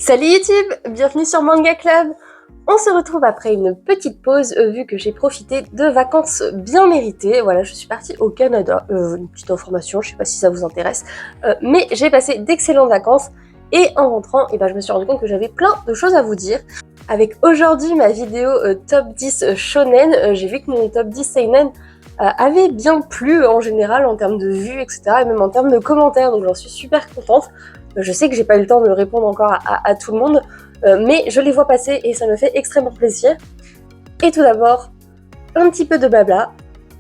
Salut YouTube, bienvenue sur Manga Club. On se retrouve après une petite pause vu que j'ai profité de vacances bien méritées. Voilà, je suis partie au Canada, une petite information, je sais pas si ça vous intéresse, mais j'ai passé d'excellentes vacances et en rentrant, je me suis rendu compte que j'avais plein de choses à vous dire. Avec aujourd'hui ma vidéo top 10 shonen, j'ai vu que mon top 10 seinen avait bien plu en général en termes de vues, etc. et même en termes de commentaires, donc j'en suis super contente. Je sais que j'ai pas eu le temps de répondre encore à tout le monde, mais je les vois passer et ça me fait extrêmement plaisir. Et tout d'abord, un petit peu de blabla.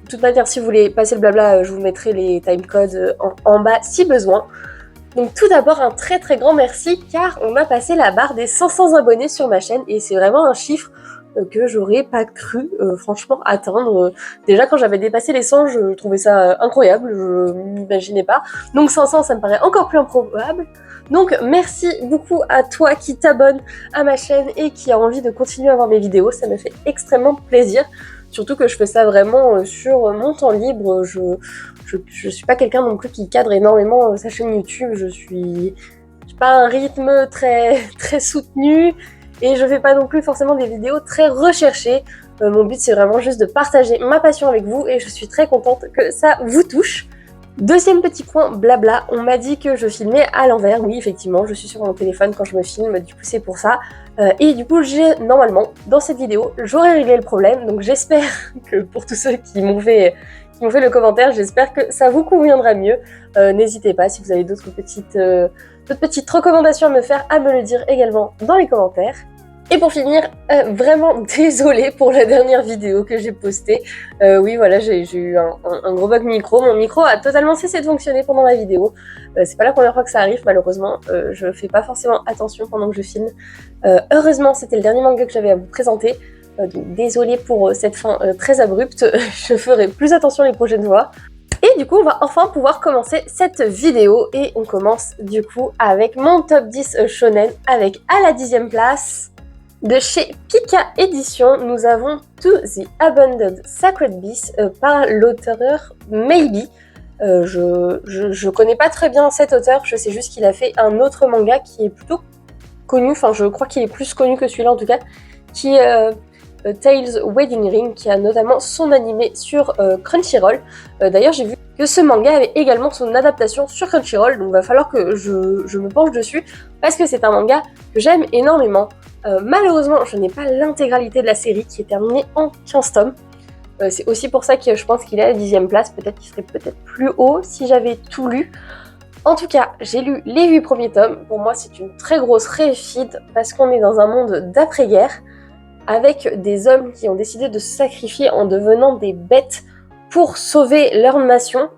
De toute manière, si vous voulez passer le blabla, je vous mettrai les timecodes en bas si besoin. Donc tout d'abord, un très très grand merci car on a passé la barre des 500 abonnés sur ma chaîne et c'est vraiment un chiffre que j'aurais pas cru franchement atteindre. Déjà quand j'avais dépassé les 100, je trouvais ça incroyable, je m'imaginais pas. Donc 500, ça me paraît encore plus improbable. Donc merci beaucoup à toi qui t'abonne à ma chaîne et qui a envie de continuer à voir mes vidéos, ça me fait extrêmement plaisir. Surtout que je fais ça vraiment sur mon temps libre, je suis pas quelqu'un non plus qui cadre énormément sa chaîne YouTube, j'ai pas un rythme très soutenu et je fais pas non plus forcément des vidéos très recherchées. Mon but c'est vraiment juste de partager ma passion avec vous et je suis très contente que ça vous touche. Deuxième petit point, blabla, on m'a dit que je filmais à l'envers, oui effectivement, je suis sur mon téléphone quand je me filme, du coup c'est pour ça. Et du coup, normalement, dans cette vidéo, j'aurais réglé le problème, donc j'espère que pour tous ceux qui m'ont fait le commentaire, j'espère que ça vous conviendra mieux. N'hésitez pas, si vous avez d'autres petites recommandations à me faire, à me le dire également dans les commentaires. Et pour finir, vraiment désolée pour la dernière vidéo que j'ai postée. Oui, voilà, j'ai eu un gros bug micro. Mon micro a totalement cessé de fonctionner pendant la vidéo. C'est pas la première fois que ça arrive, malheureusement. Je fais pas forcément attention pendant que je filme. Heureusement, c'était le dernier manga que j'avais à vous présenter. Donc désolée pour cette fin très abrupte. Je ferai plus attention les prochaines fois. Et du coup, on va enfin pouvoir commencer cette vidéo. Et on commence du coup avec mon top 10 shonen avec à la 10e place... De chez Pika Édition, nous avons To the Abandoned Sacred Beast par l'auteur Maybe. Je connais pas très bien cet auteur, je sais juste qu'il a fait un autre manga qui est plutôt connu, enfin je crois qu'il est plus connu que celui-là en tout cas, qui est Tales Wedding Ring, qui a notamment son animé sur Crunchyroll. D'ailleurs j'ai vu que ce manga avait également son adaptation sur Crunchyroll, donc il va falloir que je me penche dessus, parce que c'est un manga que j'aime énormément. Malheureusement, je n'ai pas l'intégralité de la série qui est terminée en 15 tomes. C'est aussi pour ça que je pense qu'il est à la 10e place, peut-être qu'il serait peut-être plus haut si j'avais tout lu. En tout cas, j'ai lu les 8 premiers tomes. Pour moi, c'est une très grosse réussite parce qu'on est dans un monde d'après-guerre avec des hommes qui ont décidé de se sacrifier en devenant des bêtes pour sauver leur nation.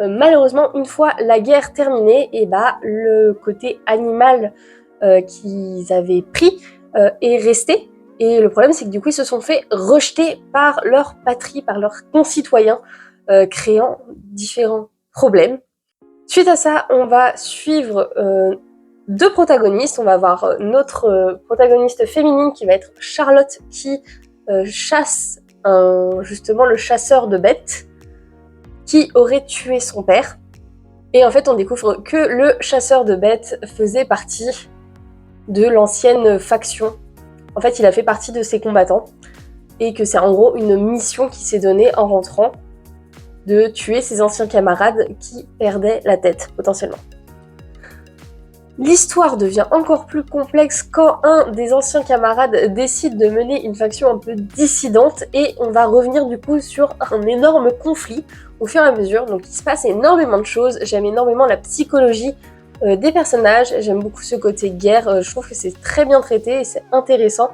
Malheureusement, une fois la guerre terminée, le côté animal qu'ils avaient pris est resté. Et le problème, c'est que du coup, ils se sont fait rejeter par leur patrie, par leurs concitoyens, créant différents problèmes. Suite à ça, on va suivre deux protagonistes. On va avoir notre protagoniste féminine qui va être Charlotte, qui chasse justement le chasseur de bêtes qui aurait tué son père. Et en fait, on découvre que le chasseur de bêtes faisait partie de l'ancienne faction. En fait, il a fait partie de ces combattants et que c'est en gros une mission qui s'est donnée en rentrant de tuer ses anciens camarades qui perdaient la tête, potentiellement. L'histoire devient encore plus complexe quand un des anciens camarades décide de mener une faction un peu dissidente et on va revenir du coup sur un énorme conflit au fur et à mesure. Donc il se passe énormément de choses, j'aime énormément la psychologie des personnages, j'aime beaucoup ce côté guerre, je trouve que c'est très bien traité et c'est intéressant.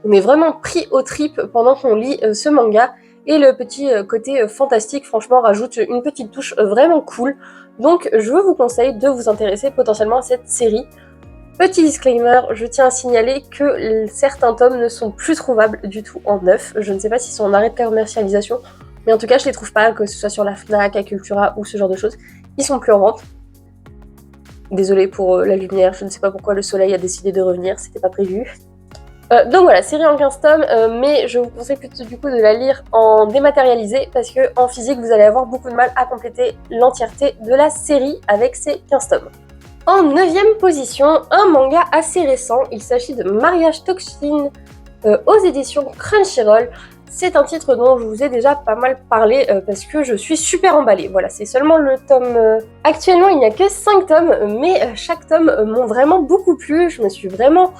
On est vraiment pris aux tripes pendant qu'on lit ce manga et le petit côté fantastique franchement rajoute une petite touche vraiment cool. Donc je vous conseille de vous intéresser potentiellement à cette série. Petit disclaimer, je tiens à signaler que certains tomes ne sont plus trouvables du tout en neuf. Je ne sais pas s'ils sont en arrêt de commercialisation, mais en tout cas je les trouve pas, que ce soit sur la Fnac, à Cultura ou ce genre de choses. Ils sont plus en vente. Désolée pour la lumière, je ne sais pas pourquoi le soleil a décidé de revenir, c'était pas prévu. Donc voilà, série en 15 tomes, mais je vous conseille plutôt du coup de la lire en dématérialisé parce que en physique vous allez avoir beaucoup de mal à compléter l'entièreté de la série avec ces 15 tomes. En 9e position, un manga assez récent, il s'agit de Mariage Toxin aux éditions Crunchyroll. C'est un titre dont je vous ai déjà pas mal parlé parce que je suis super emballée. Voilà, c'est seulement le tome... Actuellement, il n'y a que 5 tomes, mais chaque tome m'ont vraiment beaucoup plu. Je me suis vraiment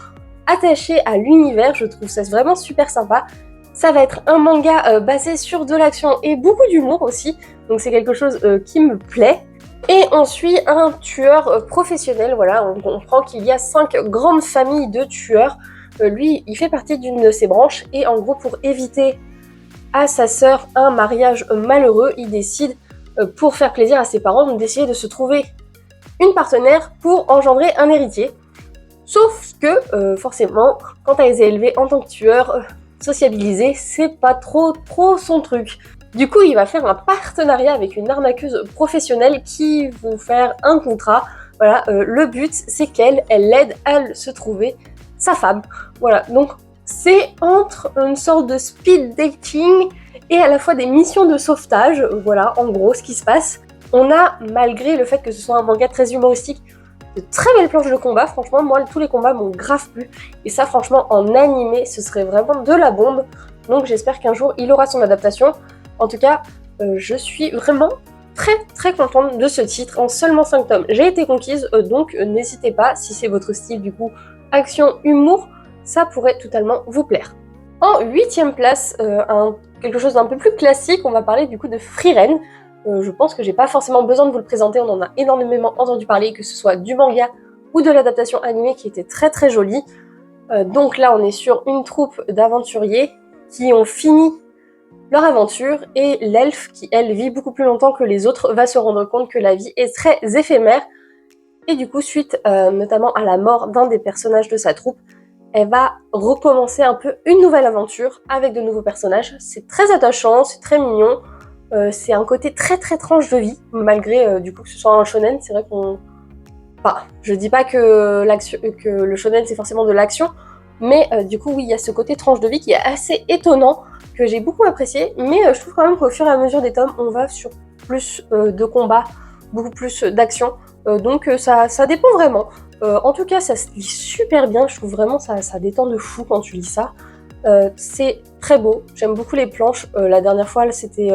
attachée à l'univers, je trouve ça vraiment super sympa. Ça va être un manga basé sur de l'action et beaucoup d'humour aussi, donc c'est quelque chose qui me plaît. Et on suit un tueur professionnel, voilà, on comprend qu'il y a 5 grandes familles de tueurs. Lui, il fait partie d'une de ces branches, et en gros, pour éviter à sa sœur un mariage malheureux, il décide, pour faire plaisir à ses parents, d'essayer de se trouver une partenaire pour engendrer un héritier. Sauf que, forcément, quand elle est élevée en tant que tueur, sociabilisé, c'est pas trop son truc. Du coup, il va faire un partenariat avec une arnaqueuse professionnelle qui vont faire un contrat. Voilà, le but, c'est qu'elle l'aide à se trouver sa femme. Voilà, donc c'est entre une sorte de speed dating et à la fois des missions de sauvetage. Voilà, en gros, ce qui se passe. On a, malgré le fait que ce soit un manga très humoristique, de très belles planches de combat. Franchement, moi, tous les combats m'ont grave plu. Et ça, franchement, en animé, ce serait vraiment de la bombe. Donc j'espère qu'un jour, il aura son adaptation. En tout cas, je suis vraiment très contente de ce titre en seulement 5 tomes. J'ai été conquise, donc n'hésitez pas, si c'est votre style du coup, action, humour, ça pourrait totalement vous plaire. En 8e place, quelque chose d'un peu plus classique, on va parler du coup de Frieren. Je pense que j'ai pas forcément besoin de vous le présenter, on en a énormément entendu parler, que ce soit du manga ou de l'adaptation animée qui était très jolie. Donc là, on est sur une troupe d'aventuriers qui ont fini leur aventure, et l'elfe, qui elle vit beaucoup plus longtemps que les autres, va se rendre compte que la vie est très éphémère, et du coup, suite notamment à la mort d'un des personnages de sa troupe, elle va recommencer un peu une nouvelle aventure avec de nouveaux personnages. C'est très attachant, c'est très mignon, c'est un côté très tranche de vie, malgré du coup que ce soit un shonen. C'est vrai qu'on... Enfin, je dis pas que le shonen c'est forcément de l'action, mais du coup oui, il y a ce côté tranche de vie qui est assez étonnant, que j'ai beaucoup apprécié, mais je trouve quand même qu'au fur et à mesure des tomes, on va sur plus de combats, beaucoup plus d'action, donc ça dépend vraiment. En tout cas, ça se lit super bien, je trouve vraiment ça détend de fou quand tu lis ça. C'est très beau, j'aime beaucoup les planches. La dernière fois, c'était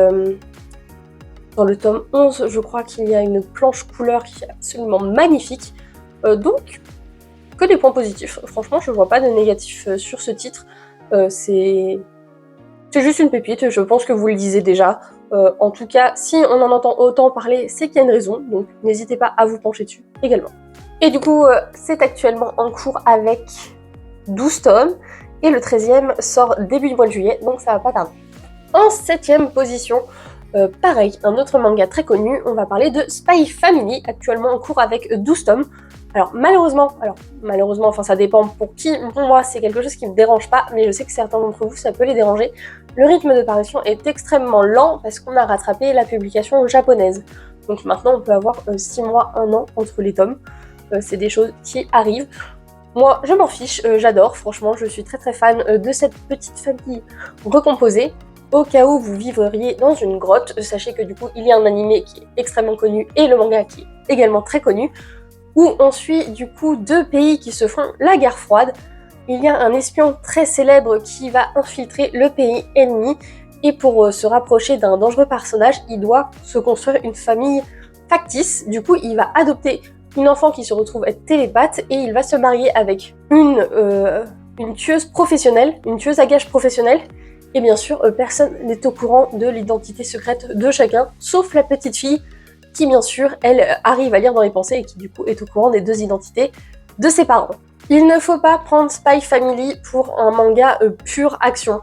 dans le tome 11, je crois qu'il y a une planche couleur qui est absolument magnifique. Donc, que des points positifs. Franchement, je vois pas de négatif sur ce titre. C'est juste une pépite, je pense que vous le disiez déjà. En tout cas, si on en entend autant parler, c'est qu'il y a une raison, donc n'hésitez pas à vous pencher dessus également. Et du coup, c'est actuellement en cours avec 12 tomes, et le 13e sort début du mois de juillet, donc ça va pas tarder. En 7e position, pareil, un autre manga très connu, on va parler de Spy Family, actuellement en cours avec 12 tomes. Alors malheureusement, enfin ça dépend pour qui, pour moi c'est quelque chose qui me dérange pas, mais je sais que certains d'entre vous ça peut les déranger. Le rythme de parution est extrêmement lent parce qu'on a rattrapé la publication japonaise. Donc maintenant on peut avoir 6 mois, 1 an entre les tomes. C'est des choses qui arrivent. Moi je m'en fiche, j'adore, franchement je suis très fan de cette petite famille recomposée. Au cas où vous vivriez dans une grotte, sachez que du coup il y a un animé qui est extrêmement connu et le manga qui est également très connu, où on suit du coup 2 pays qui se font la guerre froide. Il y a un espion très célèbre qui va infiltrer le pays ennemi, et pour se rapprocher d'un dangereux personnage, il doit se construire une famille factice. Du coup, il va adopter une enfant qui se retrouve être télépathe, et il va se marier avec une tueuse professionnelle, une tueuse à gages professionnelle. Et bien sûr, personne n'est au courant de l'identité secrète de chacun, sauf la petite fille, qui bien sûr, elle arrive à lire dans les pensées et qui du coup est au courant des 2 identités de ses parents. Il ne faut pas prendre Spy Family pour un manga pure action.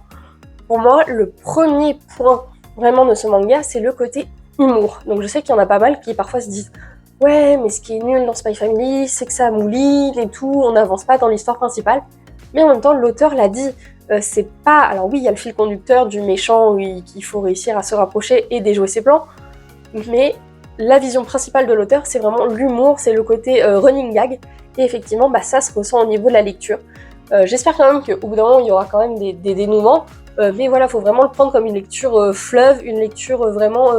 Pour moi, le premier point vraiment de ce manga, c'est le côté humour. Donc je sais qu'il y en a pas mal qui parfois se disent « Ouais, mais ce qui est nul dans Spy Family, c'est que ça mouline et tout, on n'avance pas dans l'histoire principale. » Mais en même temps, l'auteur l'a dit, c'est pas... Alors oui, il y a le fil conducteur du méchant qu'il faut réussir à se rapprocher et déjouer ses plans, mais la vision principale de l'auteur, c'est vraiment l'humour, c'est le côté running gag, et effectivement, ça se ressent au niveau de la lecture. J'espère quand même qu'au bout d'un moment, il y aura quand même des dénouements, mais voilà, faut vraiment le prendre comme une lecture fleuve, une lecture vraiment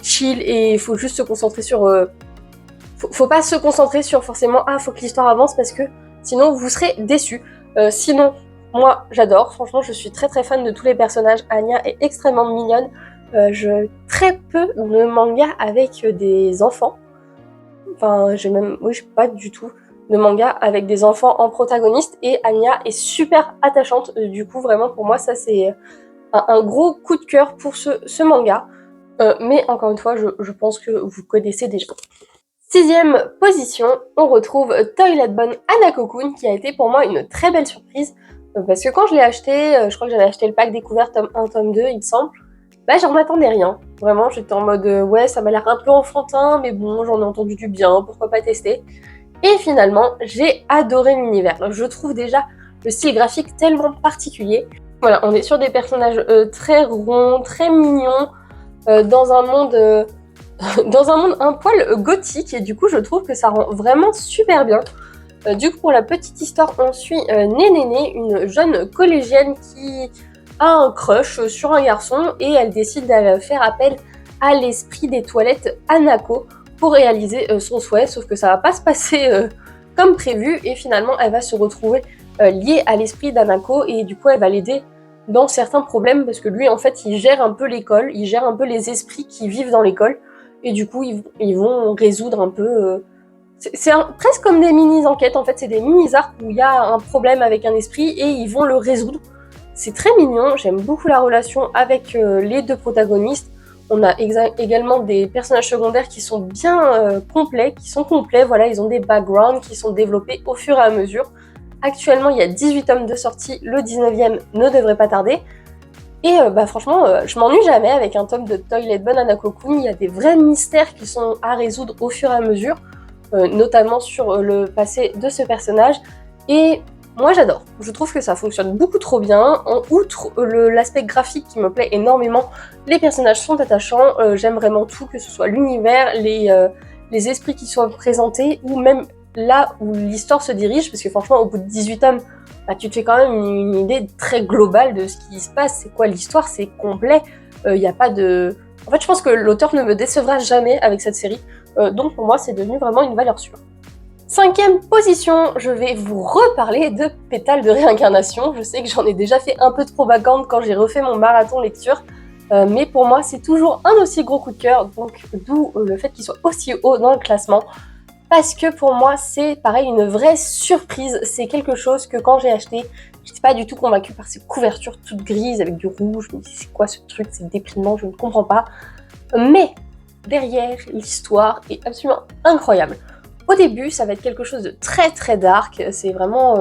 chill, et il faut juste se concentrer sur faut pas se concentrer sur forcément faut que l'histoire avance parce que sinon vous serez déçus. Sinon, moi j'adore, franchement je suis très très fan de tous les personnages. Anya est extrêmement mignonne. Très peu de mangas avec des enfants. Enfin, j'ai pas du tout de manga avec des enfants en protagoniste et Anya est super attachante. Du coup, vraiment pour moi, ça c'est un gros coup de cœur pour ce manga. Mais encore une fois, je pense que vous connaissez déjà. 6e position, on retrouve Toilet Bon Hanako-kun qui a été pour moi une très belle surprise. Parce que quand je l'ai acheté, je crois que j'avais acheté le pack découvert tome 1, tome 2, il me semble. Bah j'en attendais rien. Vraiment, j'étais en mode ouais, ça m'a l'air un peu enfantin, mais bon, j'en ai entendu du bien, pourquoi pas tester. Et finalement, j'ai adoré l'univers. Je trouve déjà le style graphique tellement particulier. Voilà, on est sur des personnages très ronds, très mignons, dans un monde un poil gothique, et du coup je trouve que ça rend vraiment super bien. Du coup, pour la petite histoire, on suit Nénéné, une jeune collégienne qui a un crush sur un garçon et elle décide d'aller faire appel à l'esprit des toilettes Hanako pour réaliser son souhait, sauf que ça va pas se passer comme prévu et finalement elle va se retrouver liée à l'esprit d'Hanako et du coup elle va l'aider dans certains problèmes parce que lui en fait il gère un peu l'école, il gère un peu les esprits qui vivent dans l'école et du coup ils vont résoudre un peu... C'est presque comme des mini-enquêtes, en fait, c'est des mini-arcs où il y a un problème avec un esprit et ils vont le résoudre. C'est très mignon, j'aime beaucoup la relation avec les deux protagonistes. On a également des personnages secondaires qui sont bien complets, voilà, ils ont des backgrounds qui sont développés au fur et à mesure. Actuellement, il y a 18 tomes de sortie, le 19e ne devrait pas tarder. Et franchement, je m'ennuie jamais avec un tome de Toilet Bon Hanako-kun, il y a des vrais mystères qui sont à résoudre au fur et à mesure. Notamment sur le passé de ce personnage, et moi j'adore. Je trouve que ça fonctionne beaucoup trop bien, en outre l'aspect graphique qui me plaît énormément, les personnages sont attachants, j'aime vraiment tout, que ce soit l'univers, les esprits qui sont présentés, ou même là où l'histoire se dirige, parce que franchement au bout de 18 tomes, tu te fais quand même une idée très globale de ce qui se passe, c'est quoi l'histoire, c'est complet, il n'y a pas de... En fait je pense que l'auteur ne me décevra jamais avec cette série, donc pour moi c'est devenu vraiment une valeur sûre. 5e position, je vais vous reparler de Pétales de réincarnation. Je sais que j'en ai déjà fait un peu de propagande quand j'ai refait mon marathon lecture, mais pour moi c'est toujours un aussi gros coup de cœur, donc d'où le fait qu'il soit aussi haut dans le classement, parce que pour moi c'est pareil une vraie surprise, c'est quelque chose que quand j'ai acheté, j'étais pas du tout convaincue par ces couvertures toutes grises avec du rouge, je me dis c'est quoi ce truc, c'est déprimant, je ne comprends pas, mais derrière, l'histoire est absolument incroyable. Au début, ça va être quelque chose de très très dark, c'est vraiment...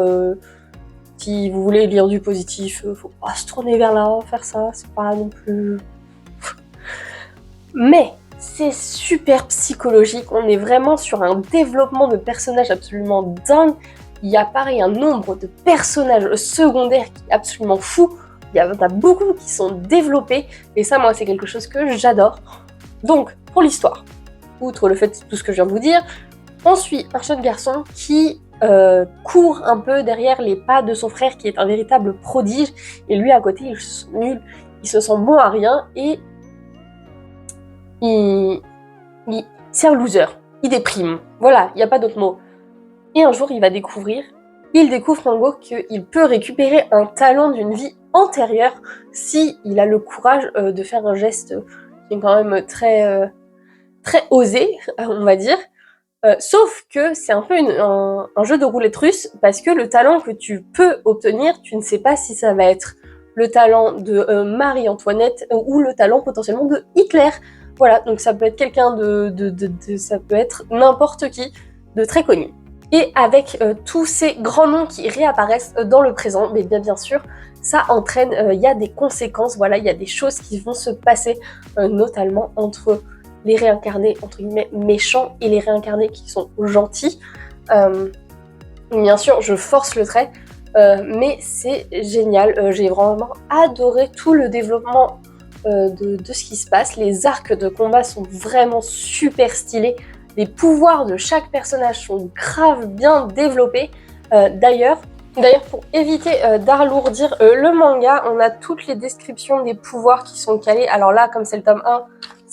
si vous voulez lire du positif, faut pas se tourner vers là, faire ça, c'est pas non plus... Mais c'est super psychologique, on est vraiment sur un développement de personnages absolument dingue, il y a pareil un nombre de personnages secondaires qui est absolument fou, il y en a beaucoup qui sont développés, et ça moi c'est quelque chose que j'adore. Donc, pour l'histoire, outre le fait de tout ce que je viens de vous dire, on suit un jeune garçon qui court un peu derrière les pas de son frère qui est un véritable prodige, et lui à côté il se sent nul, il se sent bon à rien, et c'est un loser, il déprime, voilà, il n'y a pas d'autre mot. Et un jour il découvre en gros qu'il peut récupérer un talent d'une vie antérieure si il a le courage de faire un geste qui est quand même très osé, on va dire. Sauf que c'est un peu un jeu de roulette russe, parce que le talent que tu peux obtenir, tu ne sais pas si ça va être le talent de Marie-Antoinette ou le talent potentiellement de Hitler. Voilà, donc ça peut être quelqu'un ça peut être n'importe qui de très connu. Et avec tous ces grands noms qui réapparaissent dans le présent, mais bien sûr, ça entraîne, il y a des conséquences, voilà, il y a des choses qui vont se passer, notamment entre les réincarnés, entre guillemets, méchants et les réincarnés qui sont gentils. Bien sûr, je force le trait, mais c'est génial. J'ai vraiment adoré tout le développement de ce qui se passe. Les arcs de combat sont vraiment super stylés. Les pouvoirs de chaque personnage sont grave bien développés. D'ailleurs, pour éviter d'alourdir le manga, on a toutes les descriptions des pouvoirs qui sont calés. Alors là, comme c'est le tome 1,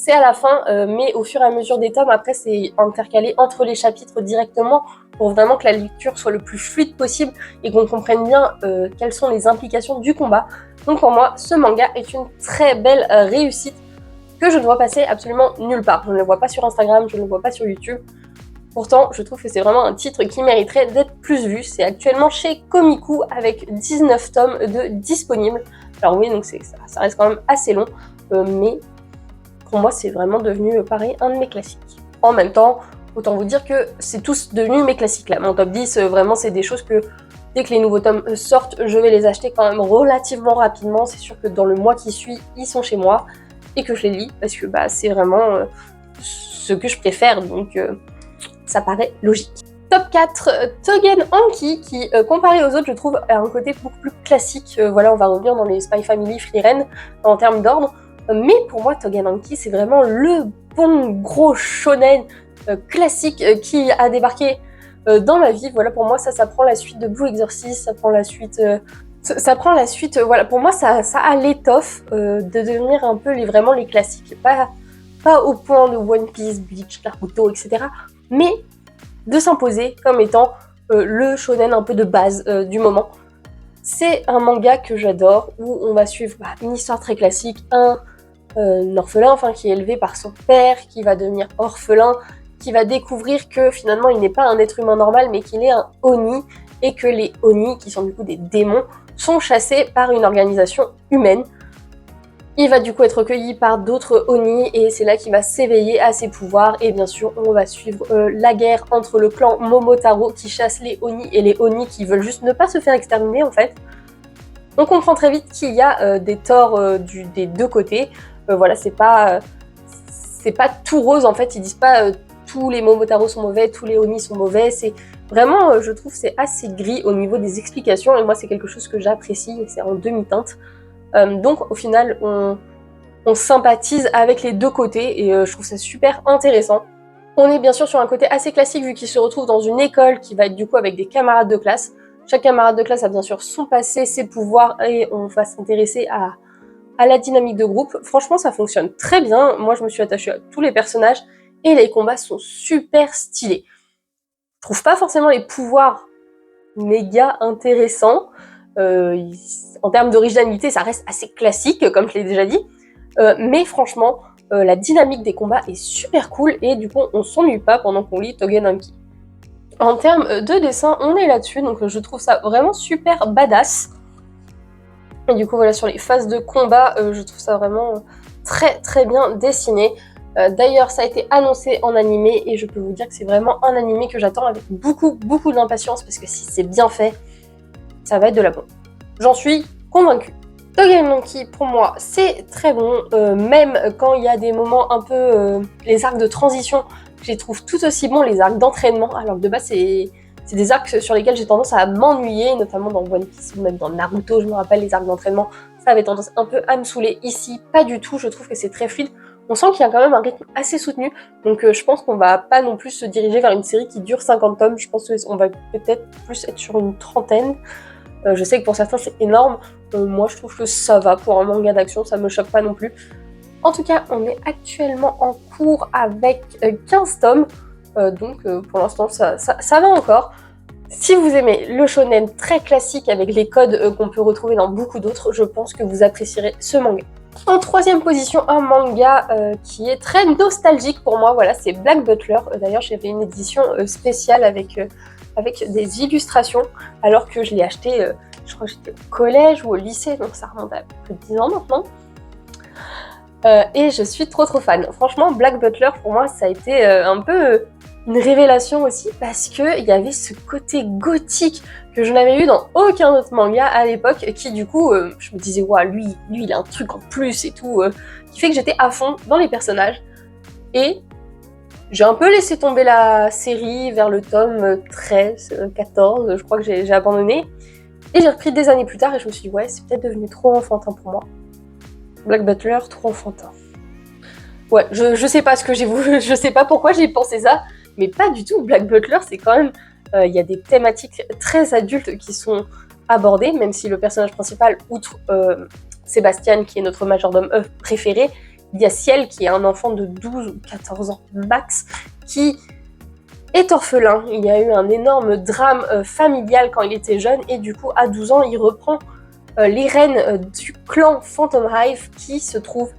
c'est à la fin, mais au fur et à mesure des tomes, après c'est intercalé entre les chapitres directement pour vraiment que la lecture soit le plus fluide possible et qu'on comprenne bien quelles sont les implications du combat. Donc pour moi, ce manga est une très belle réussite que je ne vois passer absolument nulle part. Je ne le vois pas sur Instagram, je ne le vois pas sur YouTube. Pourtant, je trouve que c'est vraiment un titre qui mériterait d'être plus vu. C'est actuellement chez Komiku avec 19 tomes de disponibles. Alors oui, donc ça reste quand même assez long, mais pour moi, c'est vraiment devenu, pareil, un de mes classiques. En même temps, autant vous dire que c'est tous devenu mes classiques là. Mon top 10, vraiment, c'est des choses que dès que les nouveaux tomes sortent, je vais les acheter quand même relativement rapidement. C'est sûr que dans le mois qui suit, ils sont chez moi et que je les lis parce que c'est vraiment ce que je préfère, donc ça paraît logique. Top 4, Tougen Anki, qui, comparé aux autres, je trouve, a un côté beaucoup plus classique. Voilà, on va revenir dans les Spy Family, Frieren, en termes d'ordre. Mais pour moi, Tougen Anki, c'est vraiment le bon gros shonen classique qui a débarqué dans ma vie. Voilà, pour moi, ça prend la suite de Blue Exorcist, ça prend la suite... voilà, pour moi, ça a l'étoffe de devenir un peu vraiment les classiques. Pas au point de One Piece, Bleach, Naruto, etc. Mais de s'imposer comme étant le shonen un peu de base du moment. C'est un manga que j'adore, où on va suivre une histoire très classique, un orphelin qui est élevé par son père, qui va devenir orphelin, qui va découvrir que finalement il n'est pas un être humain normal, mais qu'il est un Oni, et que les Oni, qui sont du coup des démons, sont chassés par une organisation humaine. Il va du coup être recueilli par d'autres Oni et c'est là qu'il va s'éveiller à ses pouvoirs et bien sûr on va suivre la guerre entre le clan Momotaro qui chasse les Oni et les Oni qui veulent juste ne pas se faire exterminer en fait. On comprend très vite qu'il y a des torts des deux côtés. Voilà, c'est pas tout rose en fait, ils disent pas tous les Momotaro sont mauvais, tous les Oni sont mauvais, c'est vraiment, je trouve c'est assez gris au niveau des explications et moi c'est quelque chose que j'apprécie et c'est en demi-teinte. Donc au final, on sympathise avec les deux côtés et je trouve ça super intéressant. On est bien sûr sur un côté assez classique vu qu'il se retrouve dans une école qui va être du coup avec des camarades de classe. Chaque camarade de classe a bien sûr son passé, ses pouvoirs et on va s'intéresser à la dynamique de groupe. Franchement, ça fonctionne très bien. Moi, je me suis attachée à tous les personnages et les combats sont super stylés. Je trouve pas forcément les pouvoirs méga intéressants. En termes d'originalité, ça reste assez classique, comme je l'ai déjà dit. Mais franchement, la dynamique des combats est super cool et du coup, on s'ennuie pas pendant qu'on lit Tougen Anki. En termes de dessin, on est là-dessus, donc je trouve ça vraiment super badass. Et du coup, voilà, sur les phases de combat, je trouve ça vraiment très très bien dessiné. D'ailleurs, ça a été annoncé en animé et je peux vous dire que c'est vraiment un animé que j'attends avec beaucoup d'impatience parce que si c'est bien fait, ça va être de la bombe. J'en suis convaincue. Tougen Anki, pour moi, c'est très bon, même quand il y a des moments un peu... les arcs de transition, je les trouve tout aussi bons, les arcs d'entraînement, alors que de base, c'est des arcs sur lesquels j'ai tendance à m'ennuyer, notamment dans One Piece ou même dans Naruto, je me rappelle, les arcs d'entraînement, ça avait tendance un peu à me saouler. Ici, pas du tout, je trouve que c'est très fluide. On sent qu'il y a quand même un rythme assez soutenu, donc je pense qu'on va pas non plus se diriger vers une série qui dure 50 tomes, je pense qu'on va peut-être plus être sur une trentaine. Je sais que pour certains c'est énorme, moi je trouve que ça va pour un manga d'action, ça me choque pas non plus. En tout cas, on est actuellement en cours avec 15 tomes, donc pour l'instant ça va encore. Si vous aimez le shonen très classique avec les codes qu'on peut retrouver dans beaucoup d'autres, je pense que vous apprécierez ce manga. En troisième position, un manga qui est très nostalgique pour moi, voilà, c'est Black Butler. D'ailleurs, j'avais une édition spéciale avec des illustrations, alors que je l'ai acheté, je crois que j'étais au collège ou au lycée, donc ça remonte à plus de 10 ans maintenant. Et je suis trop fan. Franchement, Black Butler, pour moi, ça a été un peu une révélation aussi, parce qu'il y avait ce côté gothique que je n'avais eu dans aucun autre manga à l'époque, qui du coup, je me disais, ouais, lui, il a un truc en plus et tout, qui fait que j'étais à fond dans les personnages. Et j'ai un peu laissé tomber la série vers le tome 13, 14, je crois que j'ai abandonné. Et j'ai repris des années plus tard et je me suis dit, ouais, c'est peut-être devenu trop enfantin pour moi. Black Butler, trop enfantin. Ouais, je sais pas ce que j'ai voulu, je sais pas pourquoi j'ai pensé ça, mais pas du tout. Black Butler, c'est quand même... Il y a des thématiques très adultes qui sont abordées, même si le personnage principal, outre Sébastien, qui est notre majordome préféré, Il y a Ciel qui est un enfant de 12 ou 14 ans max qui est orphelin. Il y a eu un énorme drame familial quand il était jeune et du coup à 12 ans il reprend les rênes du clan Phantom Hive qui se trouve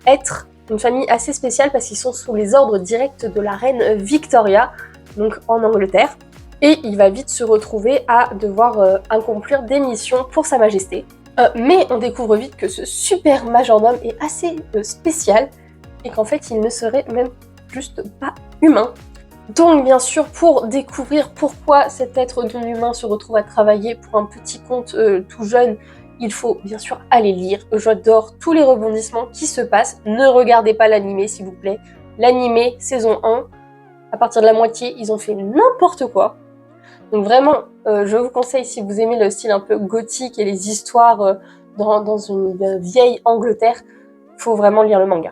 être une famille assez spéciale parce qu'ils sont sous les ordres directs de la reine Victoria, donc en Angleterre. Et il va vite se retrouver à devoir accomplir des missions pour Sa Majesté. Mais on découvre vite que ce super majordome est assez spécial et qu'en fait il ne serait même juste pas humain. Donc bien sûr, pour découvrir pourquoi cet être non humain se retrouve à travailler pour un petit conte tout jeune, il faut bien sûr aller lire. J'adore tous les rebondissements qui se passent. Ne regardez pas l'animé s'il vous plaît. L'animé saison 1, à partir de la moitié, ils ont fait n'importe quoi. Donc vraiment, je vous conseille, si vous aimez le style un peu gothique et les histoires dans une vieille Angleterre, il faut vraiment lire le manga.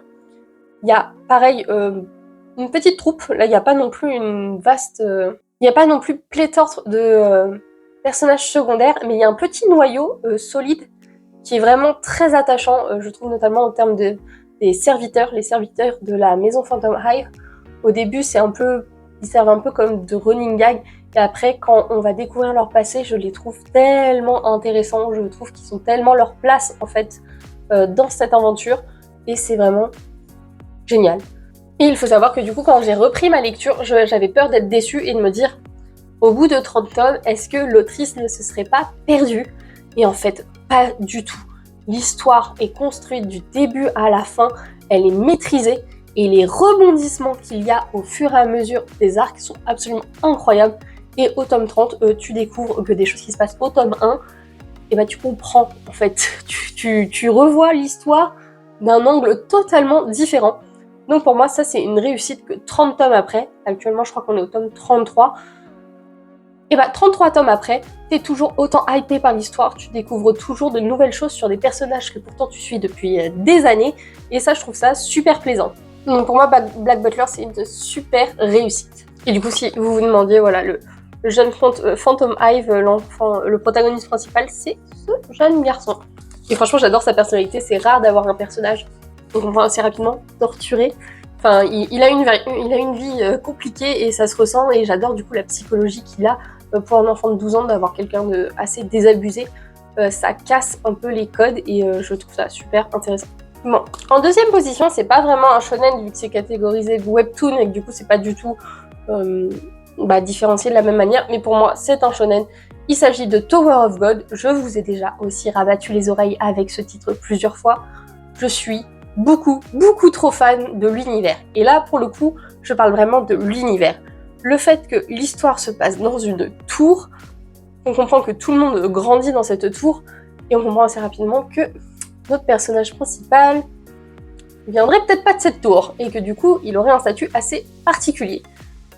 Il y a pareil une petite troupe, là il n'y a pas non plus une vaste... il n'y a pas non plus pléthore de personnages secondaires, mais il y a un petit noyau solide qui est vraiment très attachant, je trouve notamment en termes des serviteurs, les serviteurs de la maison Phantom Hive. Au début, ils servent un peu comme de running gag, et après, quand on va découvrir leur passé, je les trouve tellement intéressants, je trouve qu'ils ont tellement leur place, en fait, dans cette aventure, et c'est vraiment génial. Et il faut savoir que du coup, quand j'ai repris ma lecture, j'avais peur d'être déçue et de me dire, au bout de 30 tomes, est-ce que l'autrice ne se serait pas perdue? Et en fait, pas du tout. L'histoire est construite du début à la fin, elle est maîtrisée, et les rebondissements qu'il y a au fur et à mesure des arcs sont absolument incroyables. Et au tome 30, tu découvres que des choses qui se passent au tome 1, et bah tu comprends, en fait. Tu revois l'histoire d'un angle totalement différent. Donc pour moi, ça c'est une réussite que 30 tomes après, actuellement je crois qu'on est au tome 33, et bah 33 tomes après, t'es toujours autant hypé par l'histoire, tu découvres toujours de nouvelles choses sur des personnages que pourtant tu suis depuis des années, et ça je trouve ça super plaisant. Donc pour moi, Black Butler c'est une super réussite. Et du coup, si vous vous demandiez, voilà, le jeune Phantom Hive, l'enfant, le protagoniste principal, c'est ce jeune garçon. Et franchement, j'adore sa personnalité, c'est rare d'avoir un personnage qu'on voit assez rapidement torturé. Enfin, il a une vie compliquée et ça se ressent, et j'adore du coup la psychologie qu'il a pour un enfant de 12 ans d'avoir quelqu'un de assez désabusé. Ça casse un peu les codes et je trouve ça super intéressant. Bon, en deuxième position, c'est pas vraiment un shonen vu que c'est catégorisé webtoon et que du coup c'est pas du tout différencié de la même manière, mais pour moi c'est un shonen. Il s'agit de Tower of God. Je vous ai déjà aussi rabattu les oreilles avec ce titre plusieurs fois. Je suis beaucoup trop fan de l'univers. Et là, pour le coup, je parle vraiment de l'univers. Le fait que l'histoire se passe dans une tour, on comprend que tout le monde grandit dans cette tour, et on comprend assez rapidement que notre personnage principal viendrait peut-être pas de cette tour, et que du coup, il aurait un statut assez particulier.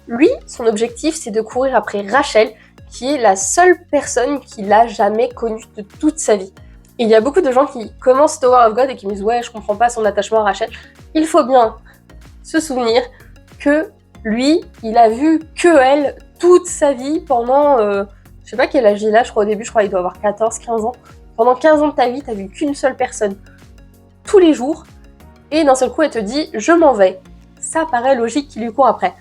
Lui, son objectif, c'est de courir après Rachel, qui est la seule personne qu'il a jamais connue de toute sa vie. Et il y a beaucoup de gens qui commencent Tower of God et qui me disent « Ouais, je comprends pas son attachement à Rachel ». Il faut bien se souvenir que lui, il a vu que elle toute sa vie pendant... je sais pas quel âge il a, je crois au début, il doit avoir 14-15 ans. Pendant 15 ans de ta vie, t'as vu qu'une seule personne tous les jours, et d'un seul coup, elle te dit « Je m'en vais ». Ça paraît logique qu'il lui court après.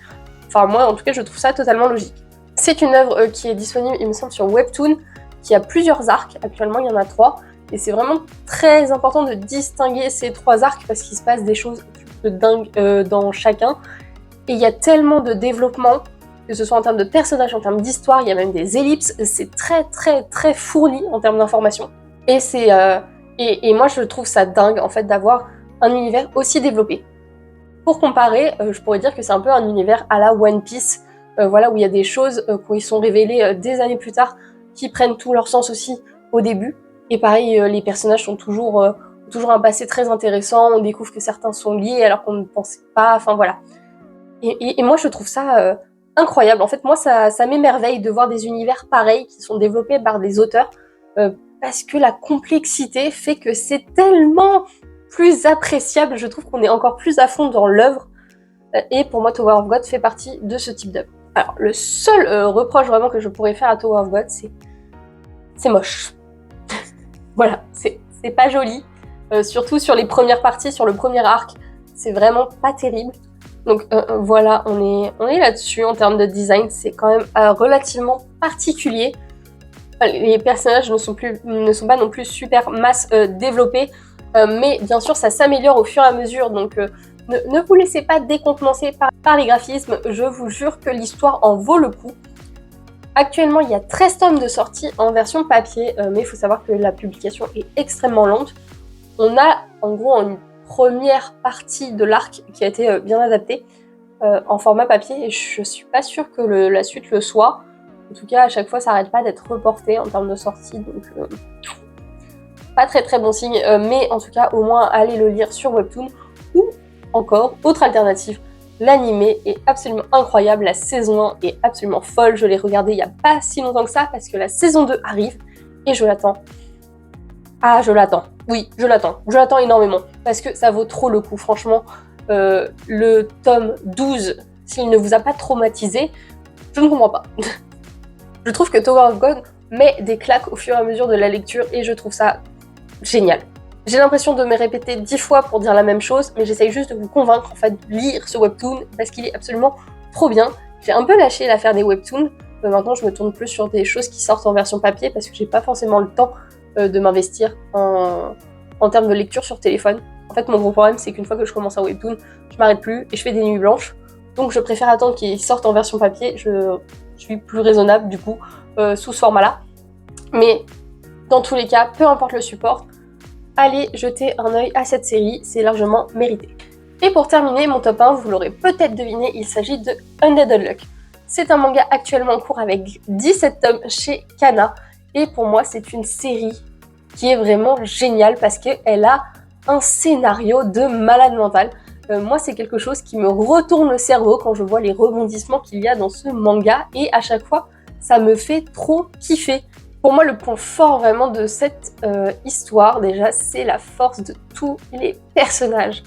Enfin, moi, en tout cas, je trouve ça totalement logique. C'est une œuvre qui est disponible, il me semble, sur Webtoon, qui a plusieurs arcs. Actuellement, il y en a 3. Et c'est vraiment très important de distinguer ces 3 arcs parce qu'il se passe des choses de dingue dans chacun. Et il y a tellement de développement, que ce soit en termes de personnages, en termes d'histoire, il y a même des ellipses. C'est très fourni en termes d'information. Et et moi, je trouve ça dingue, en fait, d'avoir un univers aussi développé. Pour comparer, je pourrais dire que c'est un peu un univers à la One Piece, voilà, où il y a des choses qui sont révélées des années plus tard, qui prennent tout leur sens aussi au début. Et pareil, les personnages sont toujours un passé très intéressant, on découvre que certains sont liés alors qu'on ne pensait pas, enfin voilà. Et moi je trouve ça incroyable, en fait moi ça m'émerveille de voir des univers pareils qui sont développés par des auteurs, parce que la complexité fait que c'est tellement plus appréciable, je trouve qu'on est encore plus à fond dans l'œuvre, et pour moi Tower of God fait partie de ce type d'œuvre. Alors le seul reproche vraiment que je pourrais faire à Tower of God, c'est moche. Voilà, c'est pas joli, surtout sur les premières parties, sur le premier arc. c'est vraiment pas terrible. Donc voilà, on est là-dessus en termes de design, c'est quand même relativement particulier. Les personnages ne sont pas non plus super masse développés, mais bien sûr ça s'améliore au fur et à mesure, donc ne vous laissez pas décontenancer par les graphismes, je vous jure que l'histoire en vaut le coup. Actuellement, il y a 13 tomes de sortie en version papier, mais il faut savoir que la publication est extrêmement lente. On a en gros une première partie de l'arc qui a été bien adaptée en format papier, et je suis pas sûre que la suite le soit. En tout cas, à chaque fois, ça n'arrête pas d'être reporté en termes de sortie, donc pas très très bon signe, mais en tout cas, au moins, allez le lire sur Webtoon, ou encore, autre alternative, l'animé est absolument incroyable, la saison 1 est absolument folle, je l'ai regardée il n'y a pas si longtemps que ça, parce que la saison 2 arrive, et je l'attends. Ah, je l'attends, oui, je l'attends énormément, parce que ça vaut trop le coup, franchement, le tome 12, s'il ne vous a pas traumatisé, je ne comprends pas. Je trouve que Tower of God met des claques au fur et à mesure de la lecture, et je trouve ça génial. J'ai l'impression de me répéter 10 fois pour dire la même chose, mais j'essaye juste de vous convaincre en fait de lire ce webtoon parce qu'il est absolument trop bien. J'ai un peu lâché l'affaire des webtoons, maintenant je me tourne plus sur des choses qui sortent en version papier parce que j'ai pas forcément le temps de m'investir en termes de lecture sur téléphone. En fait mon gros problème c'est qu'une fois que je commence un webtoon, je m'arrête plus et je fais des nuits blanches. Donc je préfère attendre qu'il sorte en version papier, je suis plus raisonnable du coup sous ce format-là. Mais dans tous les cas, peu importe le support, allez jeter un œil à cette série, c'est largement mérité. Et pour terminer, mon top 1, vous l'aurez peut-être deviné, il s'agit de Undead Unluck. C'est un manga actuellement en cours avec 17 tomes chez Kana, et pour moi c'est une série qui est vraiment géniale parce qu'elle a un scénario de malade mental. Moi c'est quelque chose qui me retourne le cerveau quand je vois les rebondissements qu'il y a dans ce manga, et à chaque fois ça me fait trop kiffer. Pour moi, le point fort vraiment de cette histoire, déjà, c'est la force de tous les personnages.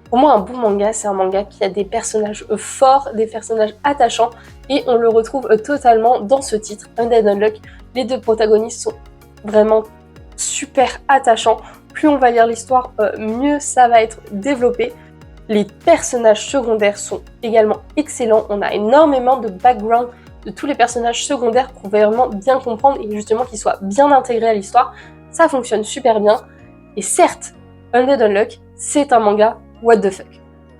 Pour moi, un bon manga, c'est un manga qui a des personnages forts, des personnages attachants, et on le retrouve totalement dans ce titre, Undead Unluck. Les deux protagonistes sont vraiment super attachants. Plus on va lire l'histoire, mieux ça va être développé. Les personnages secondaires sont également excellents. On a énormément de background de tous les personnages secondaires pour vraiment bien comprendre et justement qu'ils soient bien intégrés à l'histoire. Ça fonctionne super bien. Et certes, Undead Unluck, c'est un manga what the fuck.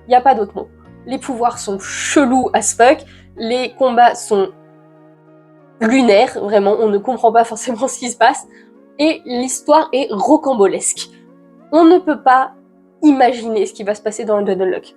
Il n'y a pas d'autre mot. Les pouvoirs sont chelous as fuck, les combats sont lunaires, vraiment, on ne comprend pas forcément ce qui se passe, et l'histoire est rocambolesque. On ne peut pas imaginer ce qui va se passer dans Undead Unluck.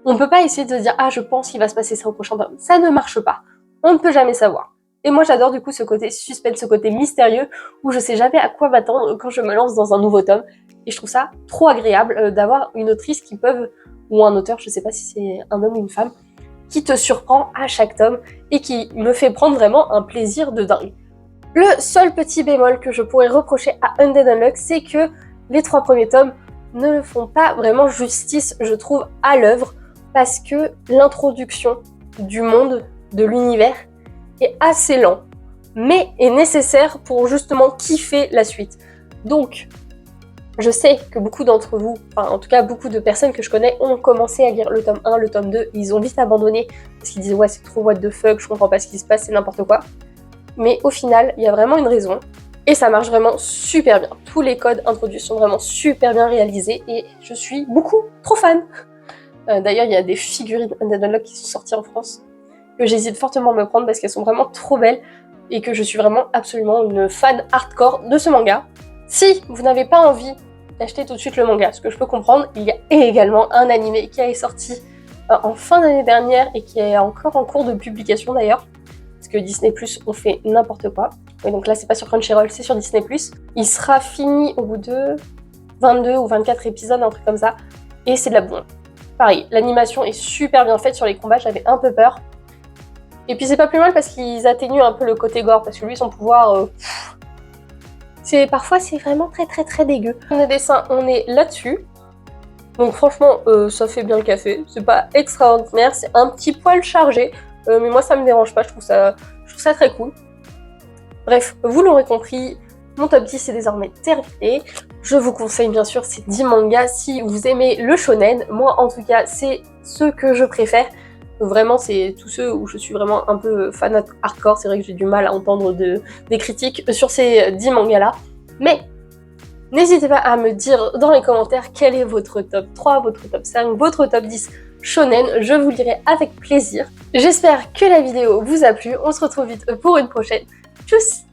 On ne peut pas essayer de se dire « Ah, je pense qu'il va se passer ça au prochain tome ». Ça ne marche pas. On ne peut jamais savoir. Et moi j'adore du coup ce côté suspense, ce côté mystérieux, où je sais jamais à quoi m'attendre quand je me lance dans un nouveau tome. Et je trouve ça trop agréable d'avoir une autrice qui peut, ou un auteur, je sais pas si c'est un homme ou une femme, qui te surprend à chaque tome et qui me fait prendre vraiment un plaisir de dingue. Le seul petit bémol que je pourrais reprocher à Undead Unluck, c'est que les 3 premiers tomes ne font pas vraiment justice, je trouve, à l'œuvre, parce que l'introduction du monde, de l'univers, est assez lent, mais est nécessaire pour justement kiffer la suite. Donc, je sais que beaucoup d'entre vous, enfin en tout cas beaucoup de personnes que je connais, ont commencé à lire le tome 1, le tome 2, ils ont vite abandonné parce qu'ils disent « Ouais, c'est trop what the fuck, je comprends pas ce qui se passe, c'est n'importe quoi ». Mais au final, il y a vraiment une raison, et ça marche vraiment super bien. Tous les codes introduits sont vraiment super bien réalisés, et je suis beaucoup trop fan. D'ailleurs, il y a des figurines Undead Unluck qui sont sorties en France, que j'hésite fortement à me prendre parce qu'elles sont vraiment trop belles et que je suis vraiment absolument une fan hardcore de ce manga. Si vous n'avez pas envie d'acheter tout de suite le manga, ce que je peux comprendre, il y a également un animé qui est sorti en fin d'année dernière et qui est encore en cours de publication d'ailleurs, parce que Disney+, on fait n'importe quoi. Et donc là, c'est pas sur Crunchyroll, c'est sur Disney+. Il sera fini au bout de 22 ou 24 épisodes, un truc comme ça, et c'est de la bombe. Pareil, l'animation est super bien faite sur les combats, j'avais un peu peur. Et puis c'est pas plus mal parce qu'ils atténuent un peu le côté gore, parce que lui, son pouvoir, parfois c'est vraiment très très très dégueu. Le dessin, on est là-dessus. Donc franchement, ça fait bien le café. C'est pas extraordinaire, c'est un petit poil chargé, mais moi ça me dérange pas, je trouve ça très cool. Bref, vous l'aurez compris, Mon top 10 est désormais terminé. Je vous conseille bien sûr ces 10 mangas si vous aimez le shonen. Moi en tout cas c'est ceux que je préfère. Vraiment c'est tous ceux où je suis vraiment un peu fan hardcore. C'est vrai que j'ai du mal à entendre des critiques sur ces 10 mangas là. Mais n'hésitez pas à me dire dans les commentaires quel est votre top 3, votre top 5, votre top 10 shonen. Je vous lirai avec plaisir. J'espère que la vidéo vous a plu. On se retrouve vite pour une prochaine. Tchuss!